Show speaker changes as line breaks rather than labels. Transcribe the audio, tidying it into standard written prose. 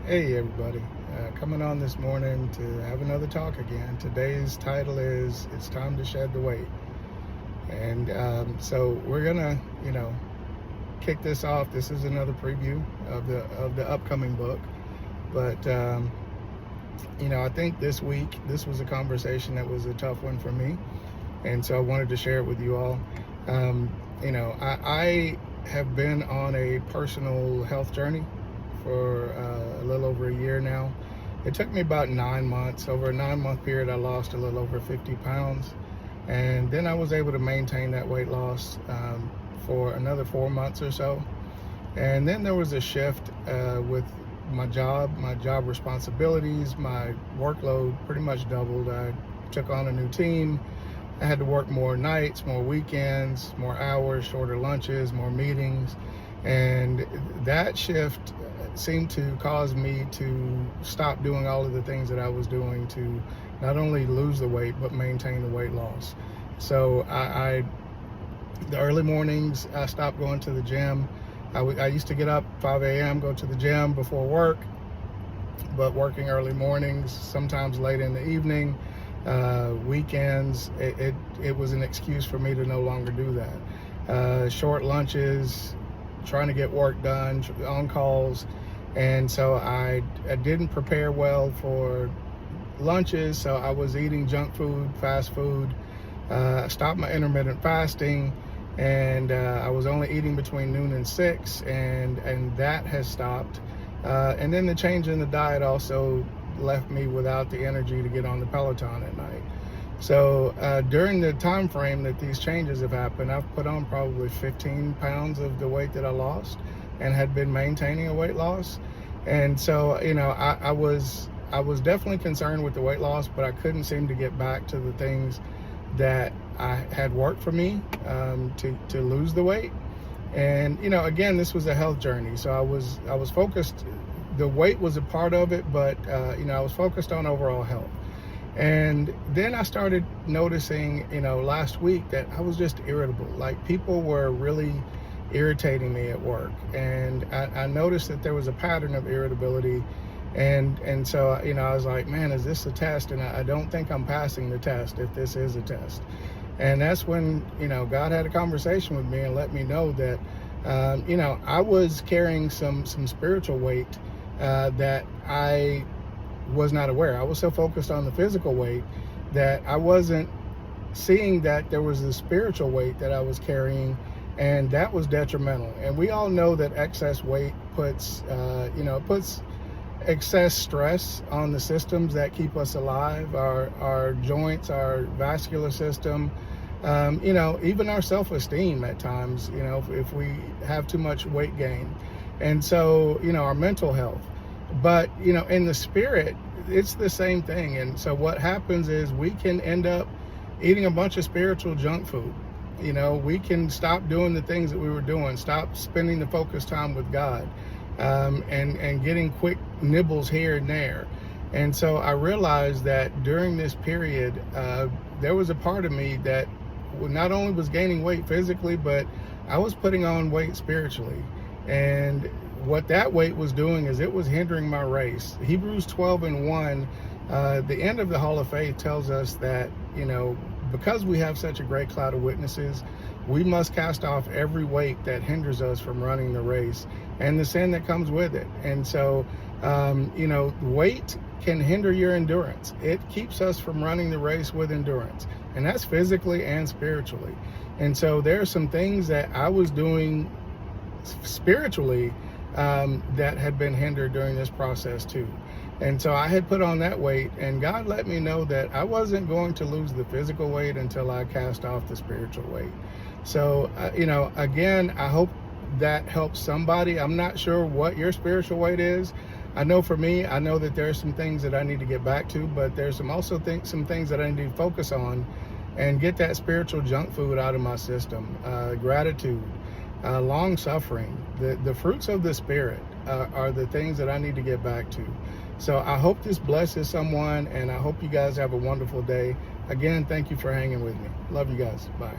Hey everybody, coming on this morning to have another talk again. Today's title is "It's Time to Shed the Weight," and so we're gonna, kick this off. This is another preview of the upcoming book, but I think this week this was a conversation that was a tough one for me, and so I wanted to share it with you all. I have been on a personal health journey for a little over a year now. It took me about 9 months. Over a 9 month period, I lost a little over 50 pounds. And then I was able to maintain that weight loss for another 4 months or so. And then there was a shift with my job responsibilities, my workload pretty much doubled. I took on a new team. I had to work more nights, more weekends, more hours, shorter lunches, more meetings. And that shift seemed to cause me to stop doing all of the things that I was doing to not only lose the weight, but maintain the weight loss. So the early mornings, I stopped going to the gym. I used to get up 5 a.m., go to the gym before work, but working early mornings, sometimes late in the evening, weekends, it was an excuse for me to no longer do that. Short lunches, trying to get work done, on calls. And so I didn't prepare well for lunches, so I was eating junk food, fast food. I stopped my intermittent fasting, and I was only eating between noon and 6, and that has stopped. And then the change in the diet also left me without the energy to get on the Peloton at night. So during the time frame that these changes have happened, I've put on probably 15 pounds of the weight that I lost and had been maintaining a weight loss. And so, I was definitely concerned with the weight loss, but I couldn't seem to get back to the things that I had worked for me to lose the weight. And, again, this was a health journey. So I was focused. The weight was a part of it, but, I was focused on overall health. And then I started noticing, last week that I was just irritable. Like, people were really irritating me at work. And I noticed that there was a pattern of irritability. And so, I was like, man, is this a test? And I don't think I'm passing the test if this is a test. And that's when, God had a conversation with me and let me know that, I was carrying some spiritual weight that I was not aware. I was so focused on the physical weight that I wasn't seeing that there was a spiritual weight that I was carrying, and that was detrimental. And we all know that excess weight puts excess stress on the systems that keep us alive, our joints, our vascular system, even our self-esteem at times, if we have too much weight gain. And so, our mental health. But, in the spirit, it's the same thing. And so what happens is we can end up eating a bunch of spiritual junk food. We can stop doing the things that we were doing, stop spending the focused time with God, and getting quick nibbles here and there. And so I realized that during this period, there was a part of me that not only was gaining weight physically, but I was putting on weight spiritually. And what that weight was doing is it was hindering my race. Hebrews 12:1, the end of the Hall of Faith tells us that, because we have such a great cloud of witnesses, we must cast off every weight that hinders us from running the race and the sin that comes with it. And so, weight can hinder your endurance. It keeps us from running the race with endurance, and that's physically and spiritually. And so there are some things that I was doing spiritually that had been hindered during this process too. And so I had put on that weight, and God let me know that I wasn't going to lose the physical weight until I cast off the spiritual weight. So, again, I hope that helps somebody. I'm not sure what your spiritual weight is. I know for me, I know that there are some things that I need to get back to, but there's some things that I need to focus on and get that spiritual junk food out of my system. Gratitude, long suffering, the fruits of the Spirit are the things that I need to get back to. So I hope this blesses someone, and I hope you guys have a wonderful day. Again, thank you for hanging with me. Love you guys. Bye.